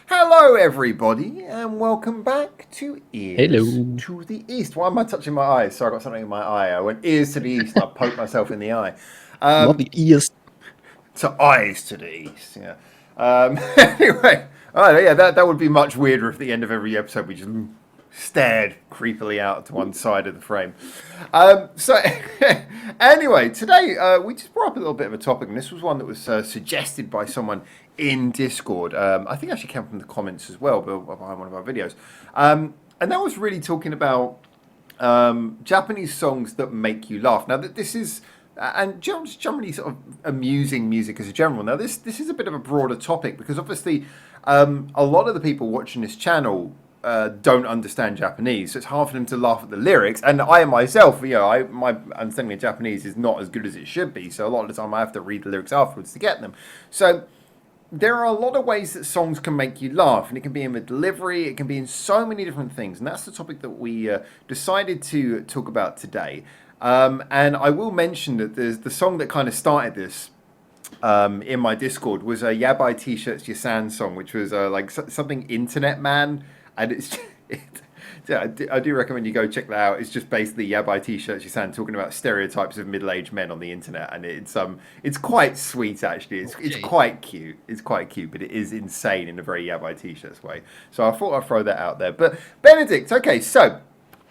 Hello, everybody, and welcome back to Ears Hello. to the East. Why am I touching my eye? Sorry, I got something in my eye. I went ears to the east and I poked myself in the eye. Not the ears. To eyes to the east, yeah. Anyway, oh, yeah, that would be much weirder if at the end of every episode we just stared creepily out to one side of the frame. So, anyway, today we just brought up a little bit of a topic, and this was one that was suggested by someone in Discord. I think it actually came from the comments as well, but behind one of our videos. And that was really talking about Japanese songs that make you laugh. Now, this is and just generally sort of amusing music as a general. Now, this is a bit of a broader topic because obviously a lot of the people watching this channel don't understand Japanese, so it's hard for them to laugh at the lyrics. And I myself, my understanding of Japanese is not as good as it should be, so a lot of the time I have to read the lyrics afterwards to get them. So there are a lot of ways that songs can make you laugh, and it can be in the delivery, it can be in so many different things, and that's the topic that we decided to talk about today. And I will mention that the song that kind of started this in my Discord was a YABAI T-Shirts YASAN song, which was like something Internet Man, and yeah, I do recommend you go check that out. It's just basically YABAI T-Shirts YASAN talking about stereotypes of middle-aged men on the internet, and it's quite sweet actually. It's quite cute. It's quite cute, but it is insane in a very YABAI T-Shirts way. So I thought I'd throw that out there. But Benedict, okay, so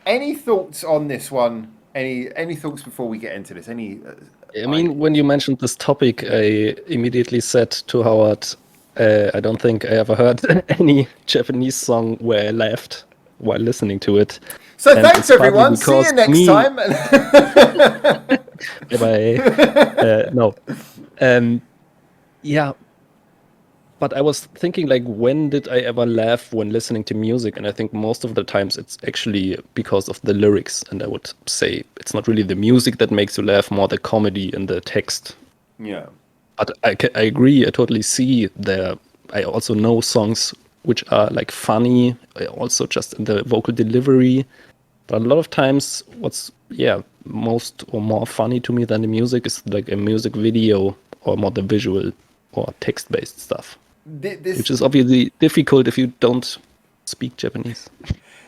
any thoughts on this one? Any thoughts before we get into this? I mean, when you mentioned this topic, I immediately said to Howard, I don't think I ever heard any Japanese song where I laughed while listening to it. So and thanks everyone. See you next time. Bye-bye. No. Yeah. But I was thinking, like, when did I ever laugh when listening to music? And I think most of the times it's actually because of the lyrics. And I would say it's not really the music that makes you laugh, more the comedy and the text. Yeah. But I agree. I totally see there. I also know songs which are like funny, also just in the vocal delivery. But a lot of times what's, most or more funny to me than the music is like a music video or more the visual or text-based stuff. Which is obviously difficult if you don't speak Japanese.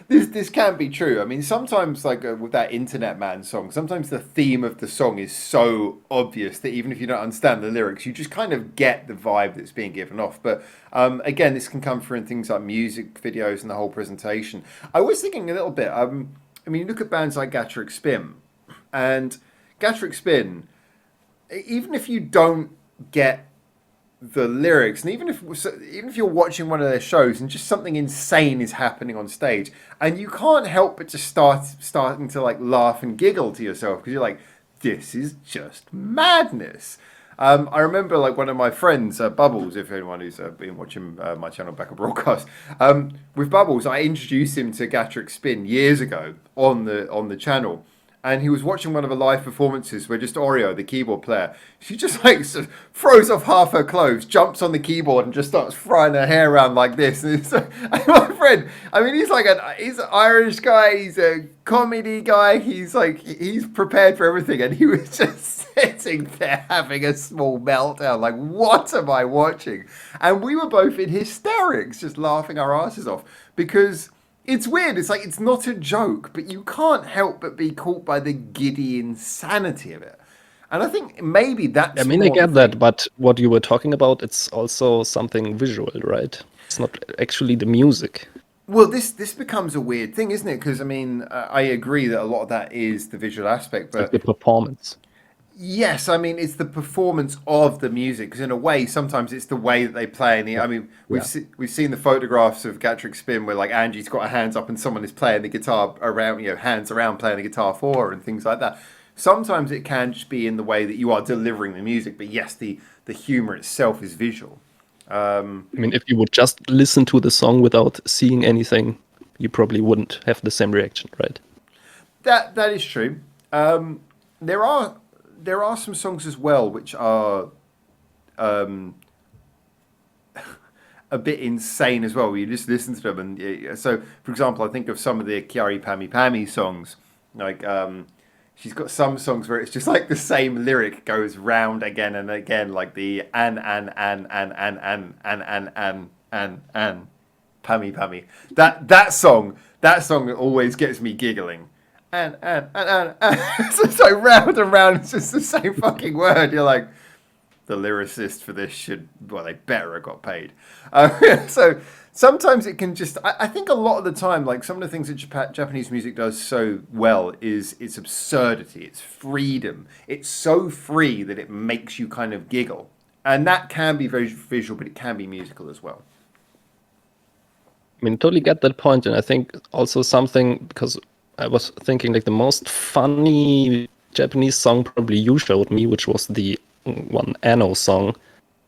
This can be true. I mean, sometimes like with that Internet Man song, sometimes the theme of the song is so obvious that even if you don't understand the lyrics, you just kind of get the vibe that's being given off. But again, this can come through in things like music videos and the whole presentation. I was thinking a little bit. I mean, you look at bands like GACHARIC SPIN, and GACHARIC SPIN, even if you don't get the lyrics, and even if you're watching one of their shows and just something insane is happening on stage, and you can't help but just starting to like laugh and giggle to yourself because you're like, this is just madness. I remember like one of my friends, Bubbles, if anyone who's been watching my channel back at broadcast, with Bubbles, I introduced him to GACHARIC SPIN years ago on the channel. And he was watching one of the live performances where just Oreo, the keyboard player, she just like sort of throws off half her clothes, jumps on the keyboard, and just starts frying her hair around like this. And it's like, my friend, I mean, he's an Irish guy, he's a comedy guy, he's prepared for everything, and he was just sitting there having a small meltdown, like, what am I watching? And we were both in hysterics, just laughing our asses off because it's weird. It's like it's not a joke, but you can't help but be caught by the giddy insanity of it. And I think maybe that's. I mean, I get that, but what you were talking about, it's also something visual, right? It's not actually the music. Well, this becomes a weird thing, isn't it? Because I mean, I agree that a lot of that is the visual aspect, but like the performance. Yes, I mean it's the performance of the music because in a way sometimes it's the way that they play. And I mean we've seen the photographs of GACHARIC SPIN where like Angie's got her hands up and someone is playing the guitar around, hands around playing the guitar for her and things like that. Sometimes it can just be in the way that you are delivering the music, but yes, the humor itself is visual. I mean, if you would just listen to the song without seeing anything, you probably wouldn't have the same reaction, right? That is true. There are some songs as well which are a bit insane as well. You just listen to them, and so, for example, I think of some of the KYARY PAMYU songs. Like she's got some songs where it's just like the same lyric goes round again and again, like the an PAMYU. That song always gets me giggling. And. So round and round, it's just the same fucking word. You're like, the lyricist for this they better have got paid. So sometimes it can just, I think a lot of the time, like some of the things that Japanese music does so well is its absurdity, its freedom. It's so free that it makes you kind of giggle. And that can be very visual, but it can be musical as well. I mean, totally get that point, and I think also something, because I was thinking like the most funny Japanese song probably you showed me, which was the one Anno song.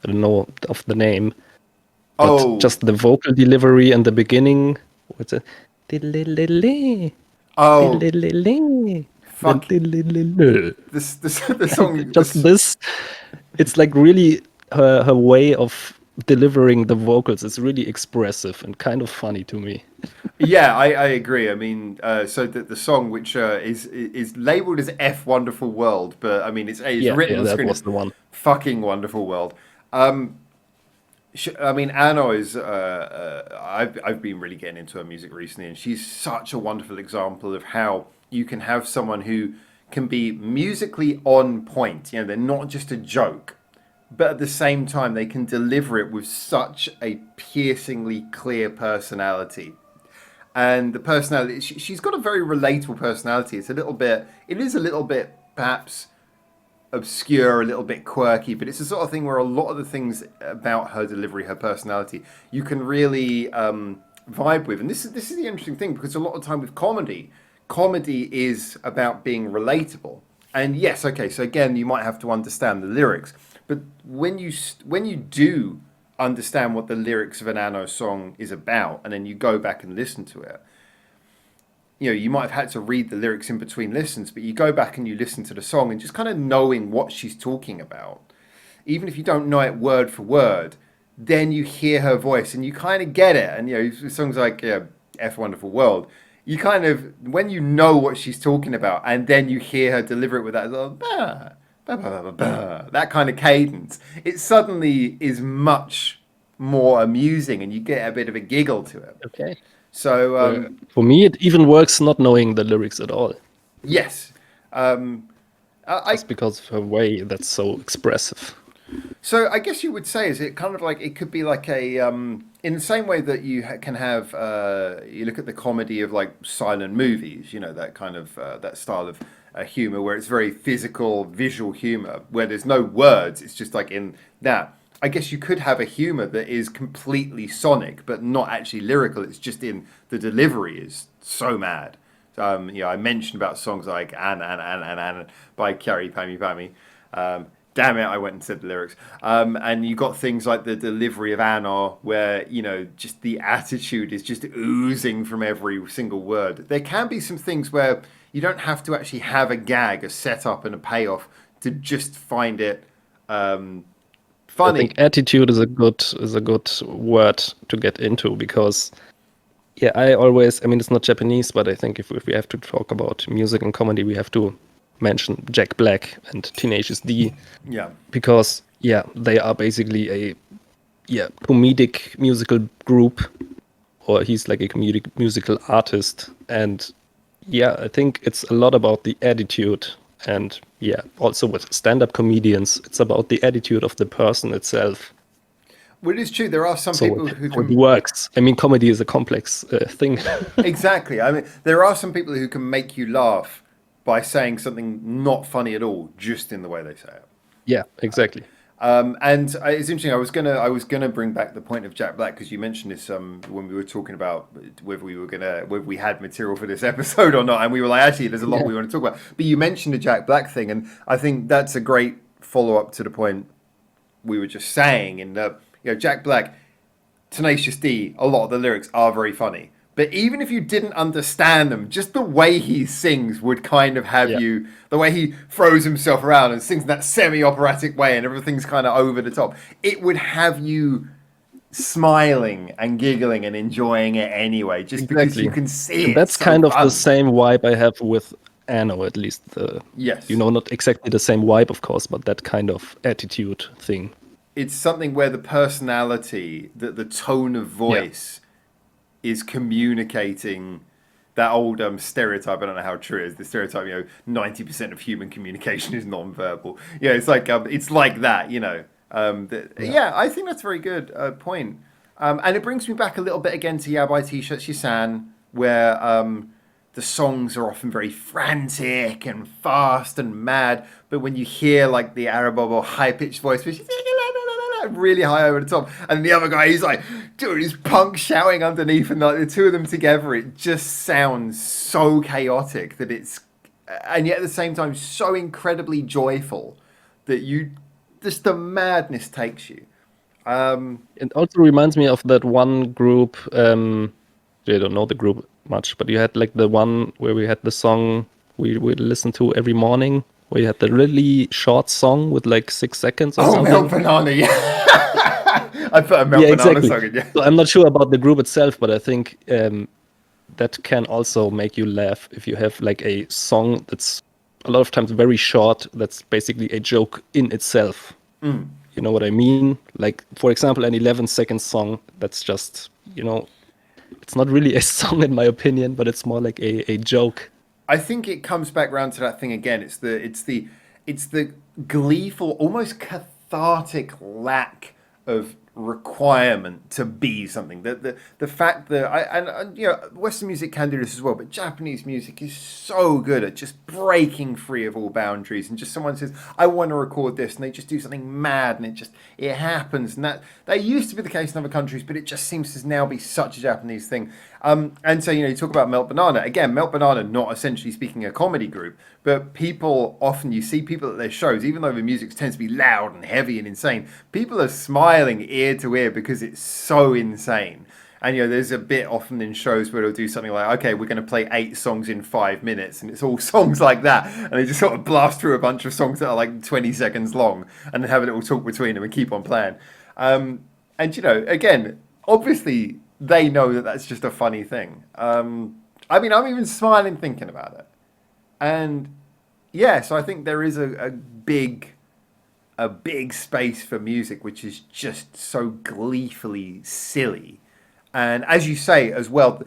I don't know of the name, but just the vocal delivery and the beginning. What's it? Oh, fuck! The song. Just this. It's like really her way of delivering the vocals is really expressive and kind of funny to me. Yeah, I agree. I mean, so the song, which is labeled as F Wonderful World, but I mean, it's written on the screen. That was the one. Fucking Wonderful World. I mean, Anno is. I've been really getting into her music recently, and she's such a wonderful example of how you can have someone who can be musically on point. You know, they're not just a joke, but at the same time, they can deliver it with such a piercingly clear personality. And the personality, she's got a very relatable personality. It is a little bit perhaps obscure, a little bit quirky, but it's the sort of thing where a lot of the things about her delivery, her personality, you can really vibe with. And this is the interesting thing, because a lot of time with comedy is about being relatable. And yes, okay, so again, you might have to understand the lyrics, but when you do understand what the lyrics of an Anno song is about, and then you go back and listen to it, you know, you might have had to read the lyrics in between listens, but you go back and you listen to the song, and just kind of knowing what she's talking about, even if you don't know it word for word, then you hear her voice and you kind of get it. And, you know, songs like F Wonderful World, you kind of, when you know what she's talking about, and then you hear her deliver it with that little that kind of cadence, it suddenly is much more amusing, and you get a bit of a giggle to it. Okay. So for me, it even works not knowing the lyrics at all. Yes. Just because of her way that's so expressive. So I guess you would say, is it kind of like, it could be like a, in the same way that you can have, you look at the comedy of like silent movies, you know, that kind of, that style of humor where it's very physical, visual humor, where there's no words, it's just like in that. I guess you could have a humor that is completely sonic, but not actually lyrical. It's just in the delivery is so mad. You know, I mentioned about songs like An by KYARY, PAMYU. Damn it, I went and said the lyrics. And you got things like the delivery of Anna, where, you know, just the attitude is just oozing from every single word. There can be some things where you don't have to actually have a gag, a setup, and a payoff to just find it funny. I think attitude is a good word to get into, because yeah, I mean, it's not Japanese, but I think if we have to talk about music and comedy, we have to mention Jack Black and Tenacious D. Yeah. Because yeah, they are basically a comedic musical group, or he's like a comedic musical artist, and yeah, I think it's a lot about the attitude. And yeah, also with stand-up comedians, it's about the attitude of the person itself. Well, it is true. There are some people who can... It works. I mean, comedy is a complex thing. Exactly. I mean, there are some people who can make you laugh by saying something not funny at all, just in the way they say it. Yeah, exactly. And it's interesting. I was gonna bring back the point of Jack Black, because you mentioned this when we were talking about whether we had material for this episode or not, and we were like, actually, there's a lot we want to talk about. But you mentioned the Jack Black thing, and I think that's a great follow up to the point we were just saying. In that, you know, Jack Black, Tenacious D, a lot of the lyrics are very funny. But even if you didn't understand them, just the way he sings would kind of have you, the way he throws himself around and sings in that semi-operatic way and everything's kind of over the top, it would have you smiling and giggling and enjoying it anyway, just because you can see it. That's kind of the same vibe I have with Anno, at least. Yes. You know, not exactly the same vibe, of course, but that kind of attitude thing. It's something where the personality, the tone of voice is communicating that old stereotype. I don't know how true it is. The stereotype, 90% of human communication is non-verbal. Yeah, it's like that, Yeah, I think that's a very good point. And it brings me back a little bit again to YABAI T-shirts, YASAN, where the songs are often very frantic and fast and mad, but when you hear like the Arabobo high-pitched voice, which is really high over the top, and the other guy, he's like doing his punk shouting underneath, and like the two of them together, it just sounds so chaotic that and yet at the same time so incredibly joyful that the madness takes you. It also reminds me of that one group. I don't know the group much, but you had like the one where we had the song we would listen to every morning, where you had the really short song with like 6 seconds or something. Milk Banana, yeah. I put a Milk Banana exactly. song in, yeah. So I'm not sure about the group itself, but I think that can also make you laugh if you have like a song that's a lot of times very short, that's basically a joke in itself. You know what I mean? Like, for example, an 11-second song that's just, it's not really a song in my opinion, but it's more like a joke. I think it comes back round to that thing again. It's the gleeful, almost cathartic lack of requirement to be something. The fact that Western music can do this as well, but Japanese music is so good at just breaking free of all boundaries, and just someone says, I want to record this, and they just do something mad, and it happens. And that used to be the case in other countries, but it just seems to now be such a Japanese thing. And so, you talk about Melt Banana. Again, Melt Banana, not essentially speaking a comedy group, but people often, you see people at their shows, even though the music tends to be loud and heavy and insane, people are smiling ear to ear because it's so insane. And, there's a bit often in shows where they'll do something like, okay, we're going to play 8 songs in 5 minutes, and it's all songs like that. And they just sort of blast through a bunch of songs that are like 20 seconds long and then have a little talk between them and keep on playing. And, again, obviously they know that that's just a funny thing. I'm even smiling thinking about it. And yeah, so I think there is a big space for music which is just so gleefully silly. And as you say as well,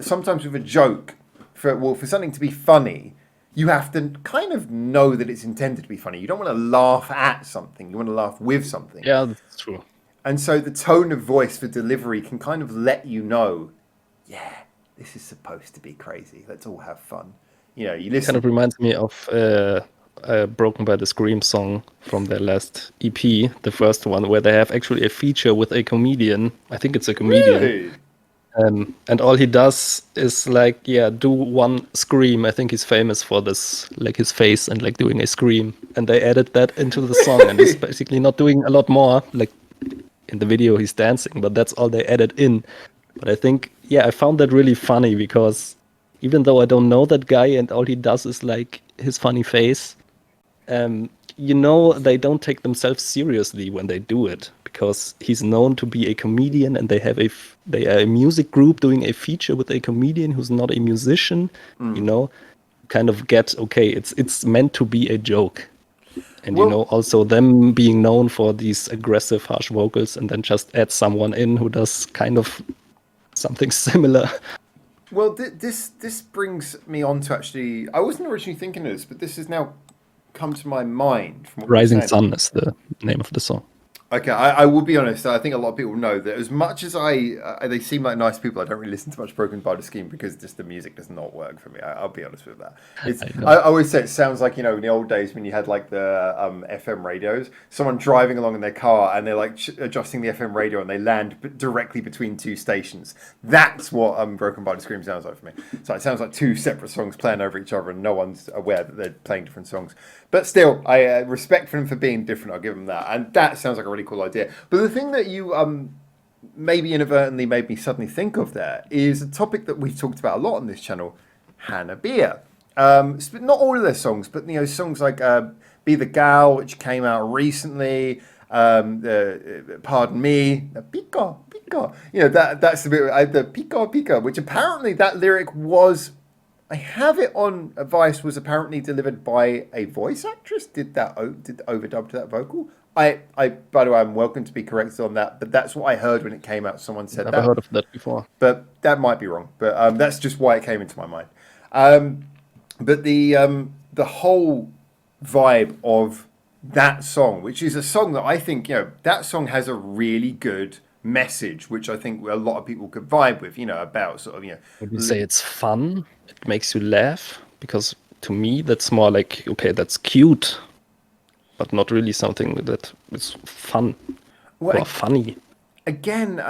sometimes with a joke, for something to be funny, you have to kind of know that it's intended to be funny. You don't want to laugh at something. You want to laugh with something. Yeah, that's true. And so the tone of voice for delivery can kind of let you know, yeah, this is supposed to be crazy. Let's all have fun. You listen. Kind of reminds me of Broken by the Scream song from their last EP, the first one, where they have actually a feature with a comedian. I think it's a comedian. Really? And all he does is like, do one scream. I think he's famous for this, like his face and like doing a scream. And they added that into the song, and he's basically not doing a lot more. Like in the video, he's dancing, but that's all they added in. But I think, I found that really funny because even though I don't know that guy and all he does is like his funny face, they don't take themselves seriously when they do it, because he's known to be a comedian, and they are a music group doing a feature with a comedian who's not a musician. Kind of get, okay, it's meant to be a joke. And also them being known for these aggressive, harsh vocals, and then just add someone in who does kind of something similar. Well, this brings me on to actually, I wasn't originally thinking of this, but this has now come to my mind. From what Rising Sun is the name of the song. Okay, I will be honest. I think a lot of people know that as much as they seem like nice people, I don't really listen to much Broken by the Scheme because just the music does not work for me. I'll be honest with that. I always say it sounds like, in the old days when you had like the FM radios, someone driving along in their car and they're like adjusting the FM radio and they land directly between 2 stations. That's what Broken by the Scream sounds like for me. So it sounds like 2 separate songs playing over each other and no one's aware that they're playing different songs. But still, I respect them for being different. I'll give them that. And that sounds like a really cool idea. But the thing that you maybe inadvertently made me suddenly think of there is a topic that we've talked about a lot on this channel, Hanabie. Not all of their songs, but songs like Be the Gal, which came out recently, Pardon Me, Pika, Pika. That's the bit, the Pika, Pika, which apparently that lyric was... I have it on Vice was apparently delivered by a voice actress. Did overdub to that vocal? By the way, I'm welcome to be corrected on that, but that's what I heard when it came out. Someone said Never that, heard of that before. but that might be wrong. But that's just why it came into my mind. But the whole vibe of that song, which is a song that I think, that song has a really good message, which I think a lot of people could vibe with, about sort of, Would you say it's fun? It makes you laugh? Because to me, that's more like, okay, that's cute, but not really something that is fun well, or funny. again,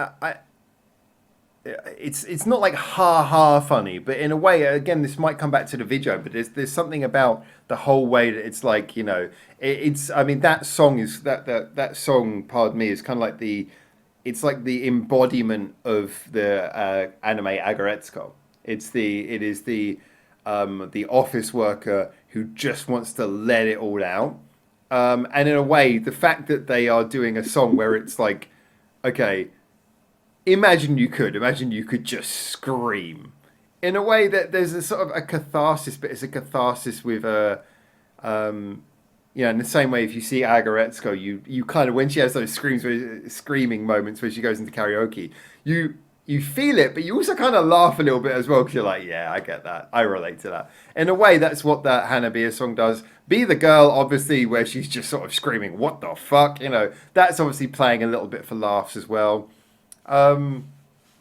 it's not like ha ha funny, but in a way, again, this might come back to the video, but there's something about the whole way that it's like, it's I mean that song is that song, pardon me, is kind of like it's like the embodiment of the anime Agaretsuko. It is the office worker who just wants to let it all out. And in a way, the fact that they are doing a song where it's like, okay, imagine you could just scream. In a way that there's a sort of a catharsis, but it's a catharsis with a, in the same way if you see Agaretsuko, you kind of, when she has those screaming moments where she goes into karaoke, you feel it, but you also kind of laugh a little bit as well because you're like, yeah, I get that. I relate to that. In a way, that's what that Hanabie song does. Be the Girl, obviously, where she's just sort of screaming, what the fuck? That's obviously playing a little bit for laughs as well.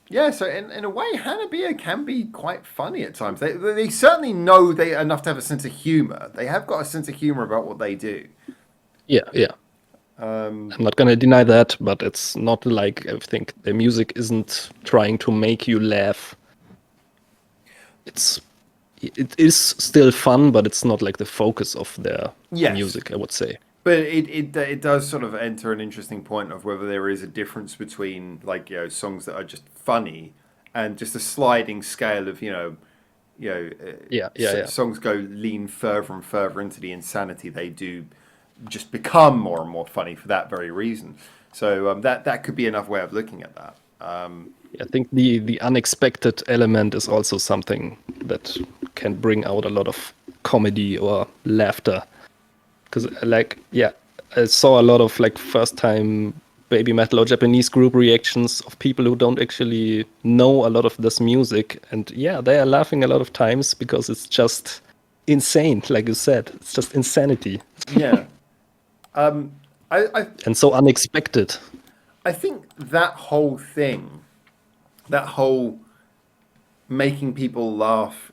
Yeah, so in a way, Hanabie can be quite funny at times. They certainly know they enough to have a sense of humor. They have got a sense of humor about what they do. Yeah, yeah. I'm not gonna deny that, but it's not like I think the music isn't trying to make you laugh. It is still fun, but it's not like the focus of their music, I would say. But it does sort of enter an interesting point of whether there is a difference between like songs that are just funny and just a sliding scale of songs go lean further and further into the insanity. They do just become more and more funny for that very reason. So that could be another way of looking at that. I think the unexpected element is also something that can bring out a lot of comedy or laughter. Because I saw a lot of like first time BABYMETAL or Japanese group reactions of people who don't actually know a lot of this music, and they are laughing a lot of times because it's just insane, like you said. It's just insanity. Yeah. And so unexpected. I think that whole thing, that whole making people laugh,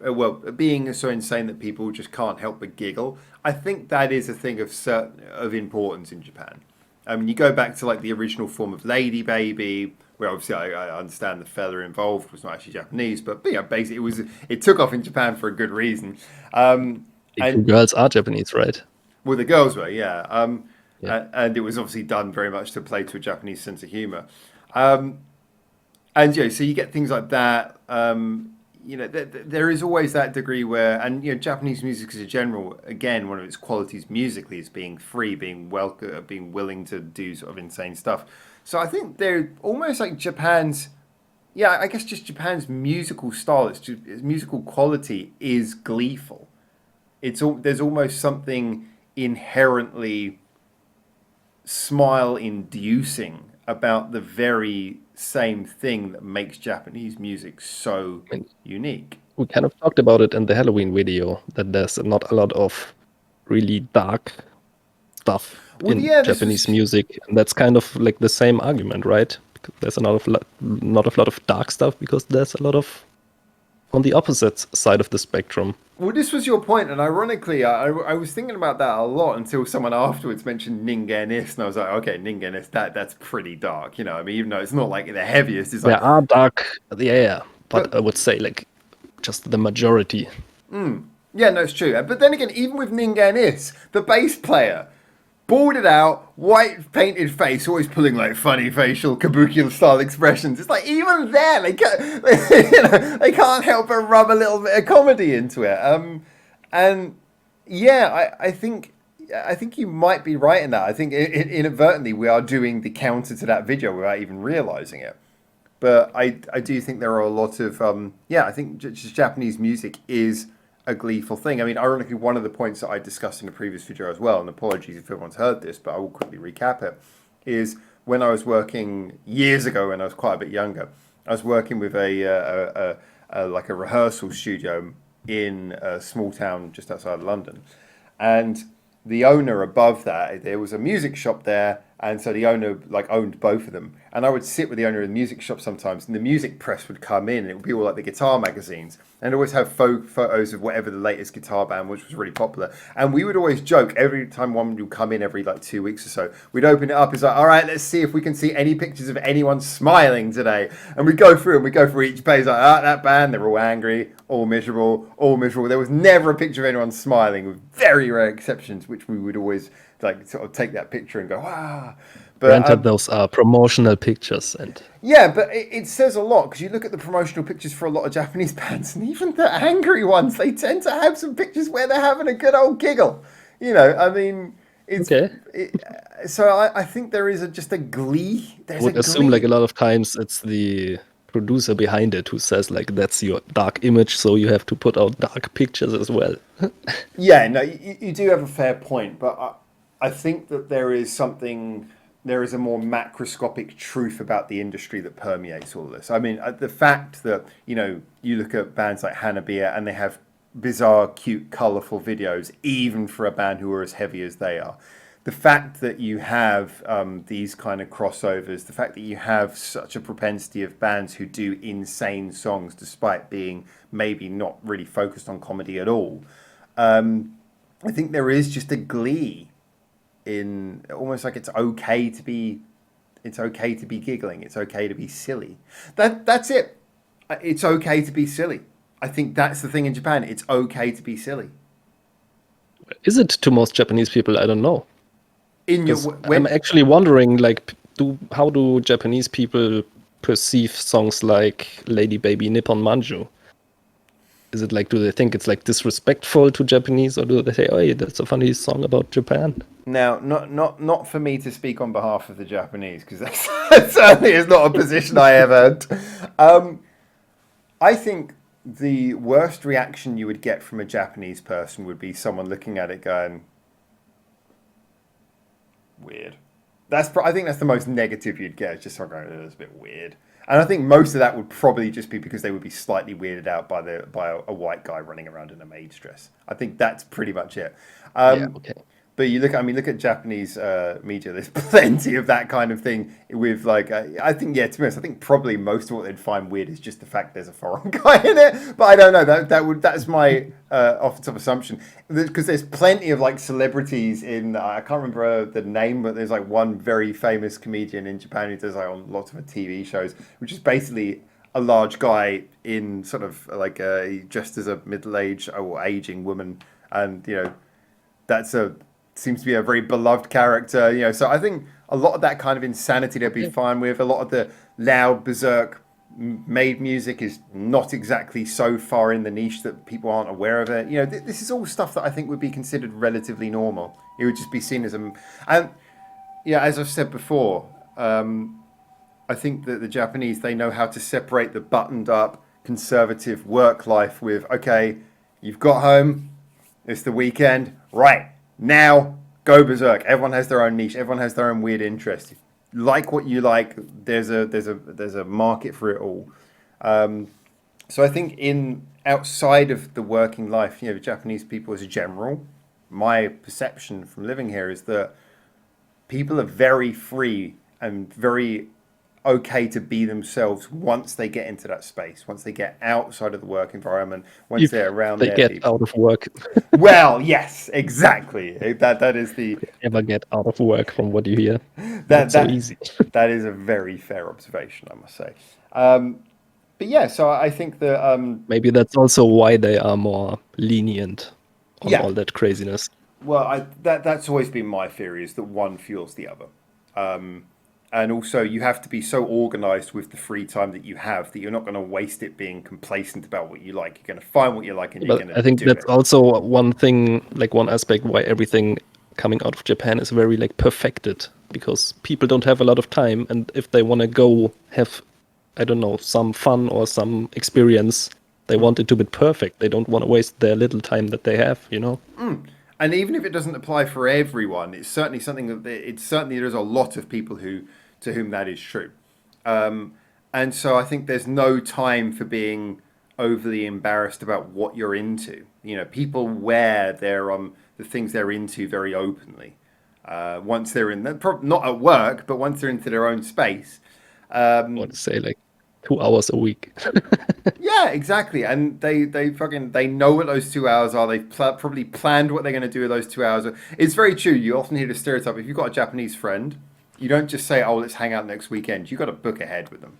being so insane that people just can't help but giggle, I think that is a thing of importance in Japan. I mean, you go back to like the original form of LADYBABY, where obviously I understand the fella involved was not actually Japanese, but basically it took off in Japan for a good reason. And girls are Japanese, right? Well, the girls were, yeah. And it was obviously done very much to play to a Japanese sense of humor. And so you get things like that. There is always that degree where, and Japanese music as a general, again, one of its qualities musically is being free, being willing to do sort of insane stuff. So I think they're almost like Japan's, I guess just Japan's musical style, its musical quality is gleeful. There's almost something inherently smile-inducing about the very same thing that makes Japanese music so unique. We kind of talked about it in the Halloween video, that there's not a lot of really dark stuff in Japanese music. And that's kind of like the same argument, right? Because there's not a lot of dark stuff because there's a lot of on the opposite side of the spectrum. Well, this was your point, and ironically, I was thinking about that a lot until someone afterwards mentioned Ningen Is, and I was like, okay, Ningen Is, that's pretty dark, I mean, even though it's not like the heaviest. It's like, there are dark, but I would say like just the majority. Yeah, no, it's true. But then again, even with Ningen Is, the bass player, balded out, white painted face, always pulling like funny facial kabuki style expressions. It's like even there, they can't help but rub a little bit of comedy into it. And I think you might be right in that. I think inadvertently we are doing the counter to that video without even realizing it. But I do think there are a lot of I think just Japanese music is a gleeful thing. I mean, ironically, one of the points that I discussed in a previous video as well, and apologies if everyone's heard this, but I will quickly recap it, is when I was working years ago when I was quite a bit younger, I was working with a like a rehearsal studio in a small town just outside of London. And the owner above that, there was a music shop there, and so the owner like owned both of them. And I would sit with the owner of the music shop sometimes, and the music press would come in, and it would be all like the guitar magazines, and always have photos of whatever the latest guitar band, which was really popular. And we would always joke every time one would come in every like 2 weeks or so. We'd open it up. It's like, all right, let's see if we can see any pictures of anyone smiling today. And we go through and we go through each page like, that band, they're all angry, all miserable, all miserable. There was never a picture of anyone smiling, with very rare exceptions, which we would always like sort of take that picture and go, wow. But Granted, those are promotional pictures, and yeah, but it says a lot, because you look at the promotional pictures for a lot of Japanese bands, and even the angry ones, they tend to have some pictures where they're having a good old giggle. You know, I mean, it's okay. So I think there is just a glee. I would assume like a lot of times it's the producer behind it who says like, that's your dark image, so you have to put out dark pictures as well. Yeah, no, you do have a fair point, but I think that there is a more macroscopic truth about the industry that permeates all this. I mean, the fact that, you know, you look at bands like Hanabie and they have bizarre, cute, colourful videos, even for a band who are as heavy as they are. The fact that you have these kind of crossovers, the fact that you have such a propensity of bands who do insane songs despite being maybe not really focused on comedy at all. I think there is just a glee in almost like it's okay to be giggling, it's okay to be silly. That's it. It's okay to be silly. I think that's the thing in Japan. It's okay to be silly. Is it to most Japanese people? I don't know. I'm actually wondering, like, how do Japanese people perceive songs like LADYBABY, Nippon, Manju? Is it like, do they think it's like disrespectful to Japanese, or do they say, oh, hey, that's a funny song about Japan? Now, not for me to speak on behalf of the Japanese, because that certainly is not a position I ever had. I think the worst reaction you would get from a Japanese person would be someone looking at it going, weird. I think that's the most negative you'd get. It's just someone going, it's a bit weird. And I think most of that would probably just be because they would be slightly weirded out by a white guy running around in a maid's dress. I think that's pretty much it. Yeah, okay. But look at Japanese media. There's plenty of that kind of thing with like, I think, yeah, to be honest, I think probably most of what they'd find weird is just the fact there's a foreign guy in it. But I don't know, that's my off the top assumption, because there's plenty of like celebrities in, I can't remember the name, but there's like one very famous comedian in Japan who does like on lots of TV shows, which is basically a large guy in sort of like dressed as a middle-aged or aging woman, and you know, seems to be a very beloved character, you know. So I think a lot of that kind of insanity they'd be fine with. A lot of the loud, berserk, made music is not exactly so far in the niche that people aren't aware of it. You know, this is all stuff that I think would be considered relatively normal. It would just be seen as and yeah, as I've said before, I think that the Japanese, they know how to separate the buttoned up conservative work life with, okay, you've got home, it's the weekend, right? Now, go berserk. Everyone has their own niche. Everyone has their own weird interest. Like what you like. There's a market for it all. So I think outside of the working life, you know, Japanese people as a general, my perception from living here is that people are very free and very okay to be themselves once they get into that space, once they get outside of the work environment, once they're around they their get people. out of work. Well, yes, exactly. That is the Never get out of work from what you hear. That's so easy. That is a very fair observation, I must say. But yeah, so I think that maybe that's also why they are more lenient on all that craziness. Well, that's always been my theory, is that one fuels the other. And also, you have to be so organized with the free time that you have that you're not going to waste it being complacent about what you like. You're going to find what you like, and you're going to do it. I think that's also one thing, like one aspect why everything coming out of Japan is very like perfected, because people don't have a lot of time, and if they want to go have, I don't know, some fun or some experience, They want it to be perfect. They don't want to waste their little time that they have, you know? And even if it doesn't apply for everyone, it's certainly something that there's a lot of people to whom that is true. And so I think there's no time for being overly embarrassed about what you're into. You know, people wear the things they're into very openly. Once they're in, not at work, but once they're into their own space. I want to say like 2 hours a week. Yeah, exactly. And they know what those 2 hours are. They've probably planned what they're going to do with those 2 hours. It's very true. You often hear the stereotype. If you've got a Japanese friend, you don't just say, "Oh, let's hang out next weekend." You've got to book ahead with them,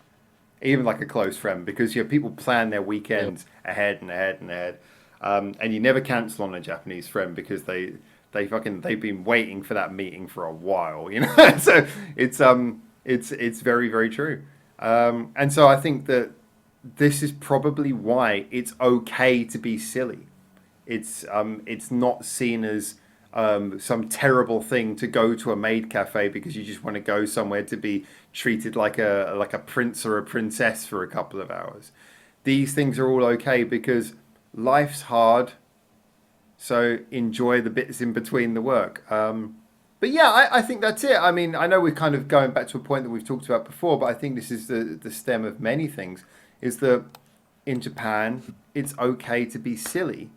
even like a close friend, because people plan their weekends ahead and ahead and ahead. And you never cancel on a Japanese friend because they've been waiting for that meeting for a while, you know. So it's very, very true. And so I think that this is probably why it's okay to be silly. It's not seen as some terrible thing to go to a maid cafe because you just want to go somewhere to be treated like a prince or a princess for a couple of hours. These things are all okay because life's hard, so enjoy the bits in between the work. But yeah, I think that's it. I mean, I know we're kind of going back to a point that we've talked about before, but I think this is the stem of many things, is that in Japan, it's okay to be silly.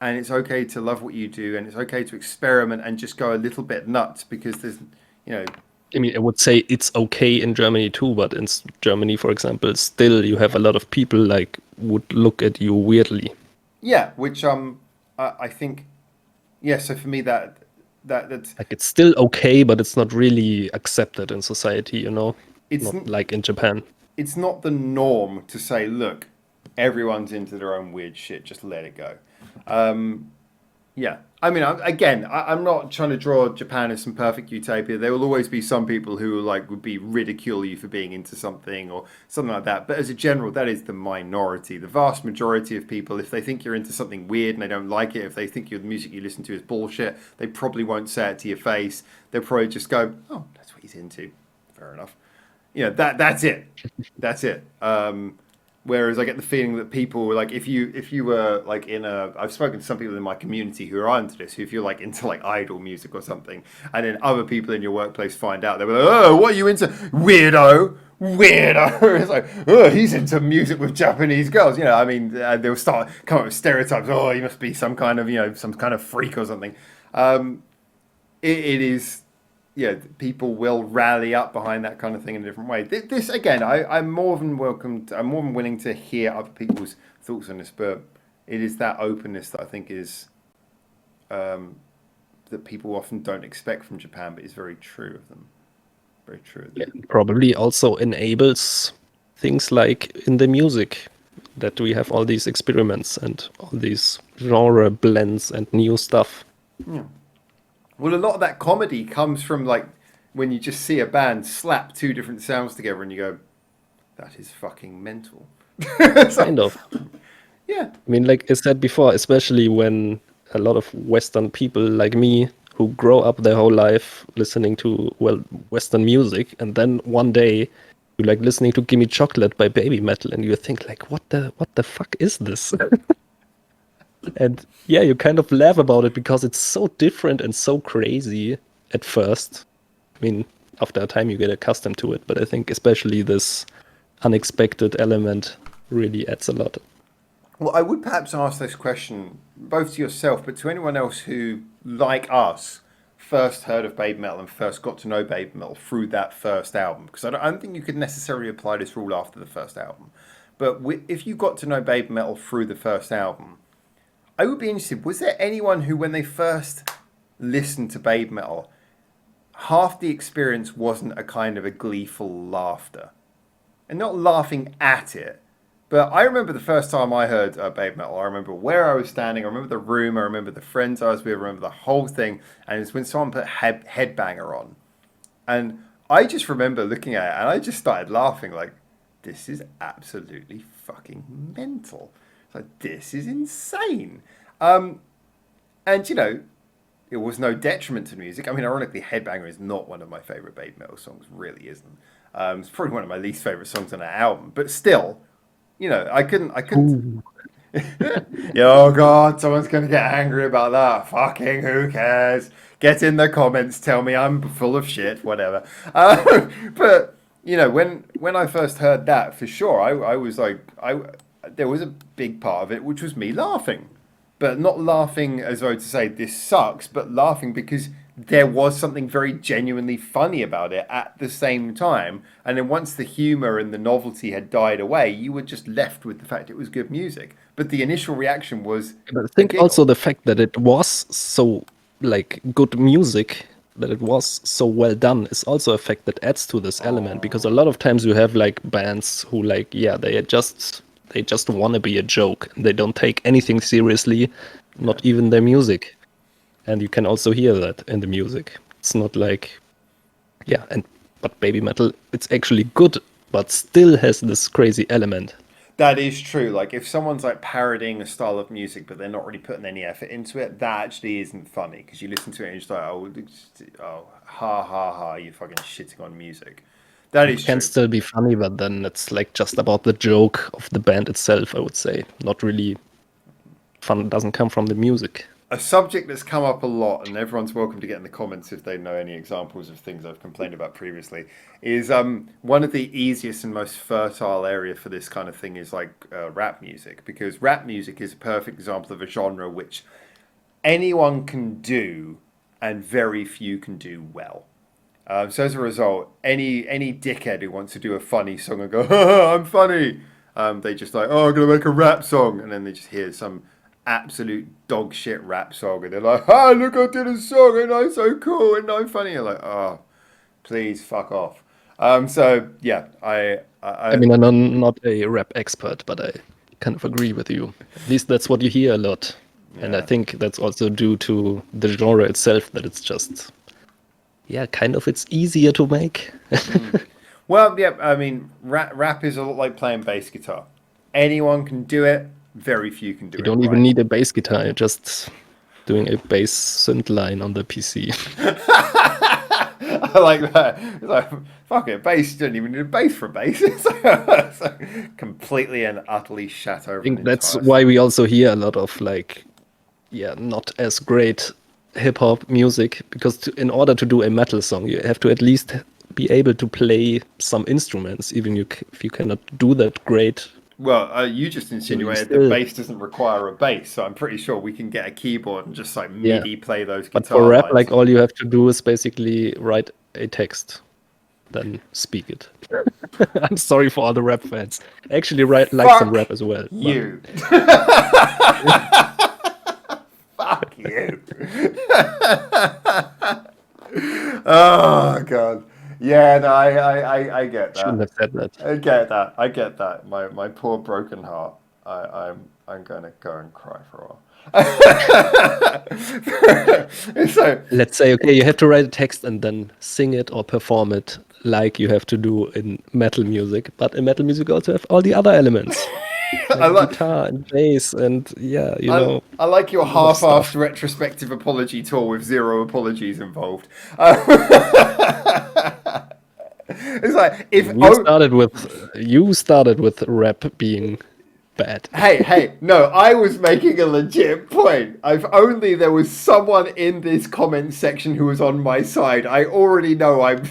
And it's okay to love what you do, and it's okay to experiment and just go a little bit nuts because there's, you know... I mean, I would say it's okay in Germany too, but in Germany, for example, still you have a lot of people like would look at you weirdly. Yeah, which I think, yeah, so for me that's... Like it's still okay, but it's not really accepted in society, you know? It's Not like in Japan. it's not the norm to say, look, everyone's into their own weird shit, just let it go. Yeah, I mean, I'm not trying to draw Japan as some perfect utopia. There will always be some people who would be ridicule you for being into something or something like that. But as a general, that is the minority. The vast majority of people, if they think you're into something weird and they don't like it, if they think the music you listen to is bullshit, they probably won't say it to your face. They'll probably just go, "Oh, that's what he's into. Fair enough." You know, that's it. That's it. Whereas I get the feeling that people like if you were like I've spoken to some people in my community who are into this, who if you're like into like idol music or something, and then other people in your workplace find out, they're like, "Oh, what are you into? Weirdo, weirdo." It's like, "Oh, he's into music with Japanese girls." You know, I mean, they'll start come up with stereotypes. "Oh, he must be some kind of some kind of freak or something." It is. Yeah, people will rally up behind that kind of thing in a different way. This again, I'm more than welcome. I'm more than willing to hear other people's thoughts on this, but it is that openness that I think is that people often don't expect from Japan, but is very true of them. Very true of them. Yeah, probably also enables things like in the music that we have all these experiments and all these genre blends and new stuff. Yeah. Well, a lot of that comedy comes from like when you just see a band slap two different sounds together and you go, "That is fucking mental." Kind of. Yeah. I mean, like I said before, especially when a lot of Western people like me who grow up their whole life listening to, well, Western music, and then one day you like listening to Gimme Chocolate by BABYMETAL and you think like, what the fuck is this? And yeah, you kind of laugh about it because it's so different and so crazy at first. I mean, after a time you get accustomed to it, but I think especially this unexpected element really adds a lot. Well, I would perhaps ask this question both to yourself, but to anyone else who, like us, first heard of BABYMETAL and first got to know BABYMETAL through that first album. Because I don't think you could necessarily apply this rule after the first album. But if you got to know BABYMETAL through the first album, I would be interested, was there anyone who, when they first listened to BABYMETAL, half the experience wasn't a kind of a gleeful laughter? And not laughing at it, but I remember the first time I heard BABYMETAL, I remember where I was standing, I remember the room, I remember the friends I was with, I remember the whole thing, and it's when someone put Headbanger on. And I just remember looking at it, and I just started laughing like, this is absolutely fucking mental. Like, this is insane. And, it was no detriment to music. I mean, ironically, Headbanger is not one of my favourite BABYMETAL songs, really isn't. It's probably one of my least favourite songs on that album. But still, you know, I couldn't. Ooh. Oh God, someone's gonna get angry about that. Fucking who cares? Get in the comments, tell me I'm full of shit, whatever. But you know, when I first heard that, for sure, I was like, there was a big part of it which was me laughing, but not laughing as though to say this sucks, but laughing because there was something very genuinely funny about it at the same time. And then once the humor and the novelty had died away, you were just left with the fact it was good music. But the initial reaction was But I a think also giggle. the fact that it was so like good music, that it was so well done, is also a fact that adds to this element. Because a Oh, lot of times you have like bands who like, yeah, they just want to be a joke. They don't take anything seriously, yeah. not even their music. And you can also hear that in the music. It's not like, yeah, and but baby metal, it's actually good, but still has this crazy element. That is true. Like if someone's like parodying a style of music, but they're not really putting any effort into it, that actually isn't funny because you listen to it and you're just like, oh, ha ha ha, you're fucking shitting on music. That It is can true. still be funny, but then it's like just about the joke of the band itself, I would say. Not really fun, doesn't come from the music. A subject that's come up a lot, and everyone's welcome to get in the comments if they know any examples of things I've complained about previously, is one of the easiest and most fertile area for this kind of thing is like rap music, because rap music is a perfect example of a genre which anyone can do and very few can do well. So as a result, any dickhead who wants to do a funny song and go, I'm funny, they just like, oh, I'm gonna make a rap song, and then they just hear some absolute dog shit rap song, and they're like, ah, look, I did a song, and I'm so cool, and I'm funny. You're like, oh, please fuck off. So yeah, I mean, I'm not a rap expert, but I kind of agree with you. At least that's what you hear a lot. And I yeah. think that's also due to the genre itself, that it's just, yeah, kind of it's easier to make. Mm. Well, yeah, I mean, rap is a lot like playing bass guitar. Anyone can do it. Very few can do You it don't even right. need a bass guitar, you're just doing a bass synth line on the PC. I like that. It's like, fuck it, bass. You don't even need a bass for a bass. So completely and utterly shat I over an think that's entire why song. we also hear a lot of like, yeah, not as great hip hop music, because in order to do a metal song, you have to at least be able to play some instruments. Even if you cannot do that great, Well, you just you insinuated that still, bass doesn't require a bass, so I'm pretty sure we can get a keyboard and just like yeah. MIDI play those But for guitar rap, lines. like all you have to do is basically write a text, then speak it. I'm sorry for all the rap fans. I actually like some Fuck rap as well, but you. Fuck you. Oh god. Yeah, no, I get shouldn't that. have said that. I get that. I get that. My poor broken heart. I'm gonna go and cry for a while. So Let's say, okay, you have to write a text and then sing it or perform it like you have to do in metal music. But in metal music, you also have all the other elements, I like like guitar and bass and, yeah, I like your a lot of half-assed stuff. retrospective apology tour with zero apologies involved. It's like I if mean, oh you started with rap being bad. hey, no, I was making a legit point. If only there was someone in this comment section who was on my side. I already know I'm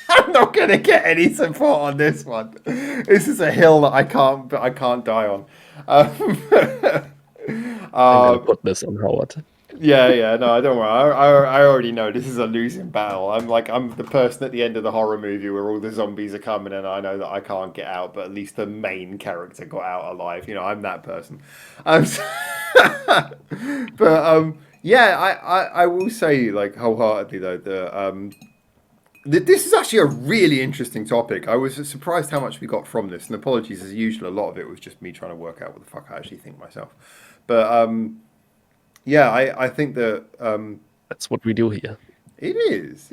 I'm not gonna get any support on this one. This is a hill that I can't die on. I'm gonna Um, put this on Howard. yeah, no, don't worry. I already know this is a losing battle. I'm the person at the end of the horror movie where all the zombies are coming and I know that I can't get out, but at least the main character got out alive. You know, I'm that person. So- but yeah, I will say like wholeheartedly though this is actually a really interesting topic. I was surprised how much we got from this, and apologies as usual. A lot of it was just me trying to work out what the fuck I actually think myself. But yeah, I think that That's what we do here. it is.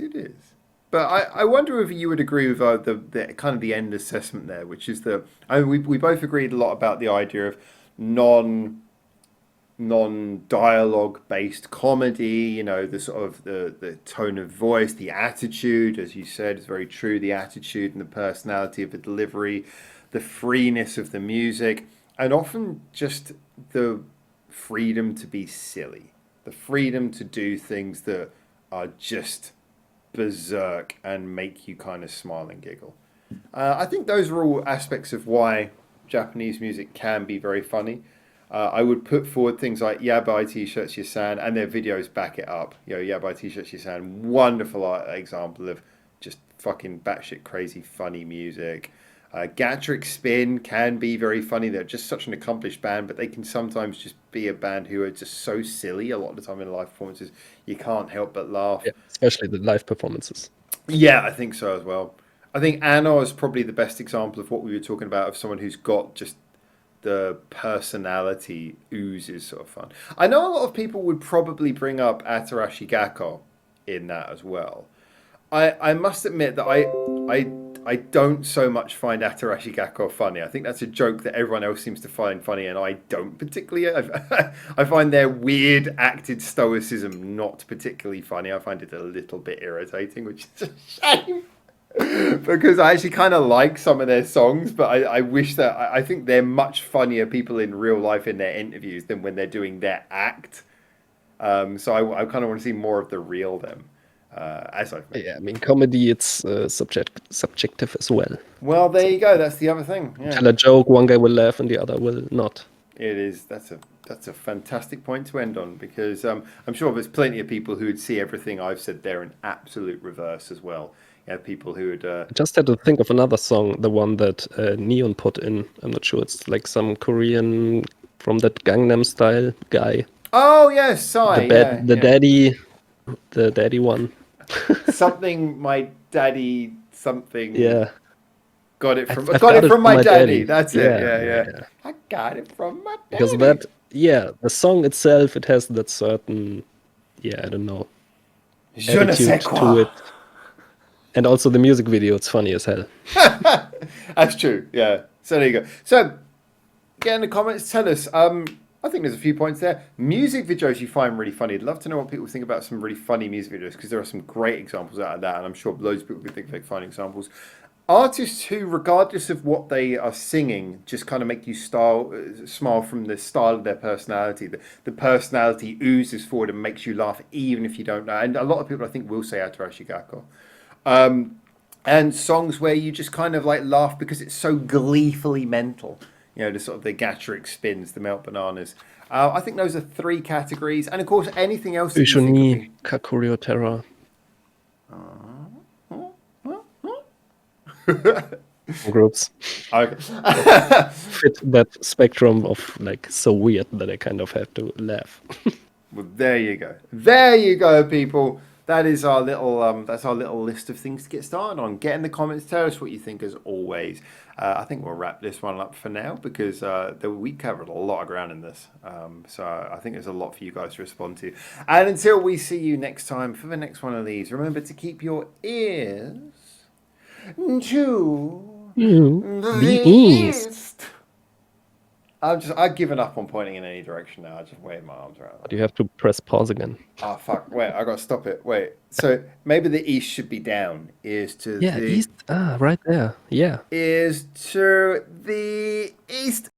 But I wonder if you would agree with the kind of the end assessment there, which is that I mean, we both agreed a lot about the idea of non non-dialogue based comedy, you know, the sort of the tone of voice, the attitude, as you said, is very true, the attitude and the personality of the delivery, the freeness of the music, and often just the freedom to be silly, the freedom to do things that are just berserk and make you kind of smile and giggle. I think those are all aspects of why Japanese music can be very funny. I would put forward things like YABAI T-SHIRTS YASAN, and their videos back it up. You know, YABAI T-SHIRTS YASAN, wonderful example of just fucking batshit crazy funny music. GACHARIC SPIN can be very funny. They're just such an accomplished band, but they can sometimes just be a band who are just so silly a lot of the time in live performances. You can't help but laugh. Yeah, especially the live performances. Yeah, I think so as well. I think Anna is probably the best example of what we were talking about, of someone who's got just the personality oozes sort of fun. I know a lot of people would probably bring up Atarashi Gakko in that as well. I must admit that I don't so much find Atarashi Gakko funny. I think that's a joke that everyone else seems to find funny, and I don't particularly. I find their weird acted stoicism not particularly funny. I find it a little bit irritating, which is a shame. Because I actually kind of like some of their songs, but I wish that I think they're much funnier people in real life in their interviews than when they're doing their act. So I kind of want to see more of the real them. As I've mentioned. Yeah, I mean, comedy, it's subjective as well. Well, there you go. That's the other thing. Yeah. Tell a joke, one guy will laugh and the other will not. It is. That's a fantastic point to end on, because I'm sure there's plenty of people who would see everything I've said there in absolute reverse as well. Yeah, people who would. I just had to think of another song, the one that Neon put in. I'm not sure. It's like some Korean from that Gangnam Style guy. Oh yes, Psy. The daddy one. Something my daddy something. Yeah. Got it from my daddy. That's it. Yeah. I got it from my daddy. Because that, the song itself, it has that certain, I don't know, Je ne sais attitude quoi. to it. And also the music video, it's funny as hell. That's true. Yeah. So there you go. So get in the comments. Tell us. I think there's a few points there. Music videos you find really funny. I'd love to know what people think about some really funny music videos, because there are some great examples out of that, and I'm sure loads of people think they're funny examples. Artists who, regardless of what they are singing, just kind of make you smile from the style of their personality. The personality oozes forward and makes you laugh even if you don't know. And a lot of people, I think, will say Atarashi Gakko. And songs where you just kind of like laugh because it's so gleefully mental. You know, the sort of the GACHARIC spins, the melt bananas. I think those are 3 categories. And of course, anything else. Ushuni, Kakurio Terror. Groups. Okay. Fit that spectrum of like so weird that I kind of have to laugh. Well, there you go. There you go, people. That is our little that's our little list of things to get started on. Get in the comments, tell us what you think as always. I think we'll wrap this one up for now, because we covered a lot of ground in this. So I think there's a lot for you guys to respond to. And until we see you next time for the next one of these, remember to keep your ears to the east. I've given up on pointing in any direction now. I just wave my arms around. But you have to press pause again. Oh fuck! Wait, I got to stop it. Wait. So maybe the east should be down. Ears to the east. Ah, right there. Yeah. Ears to the east.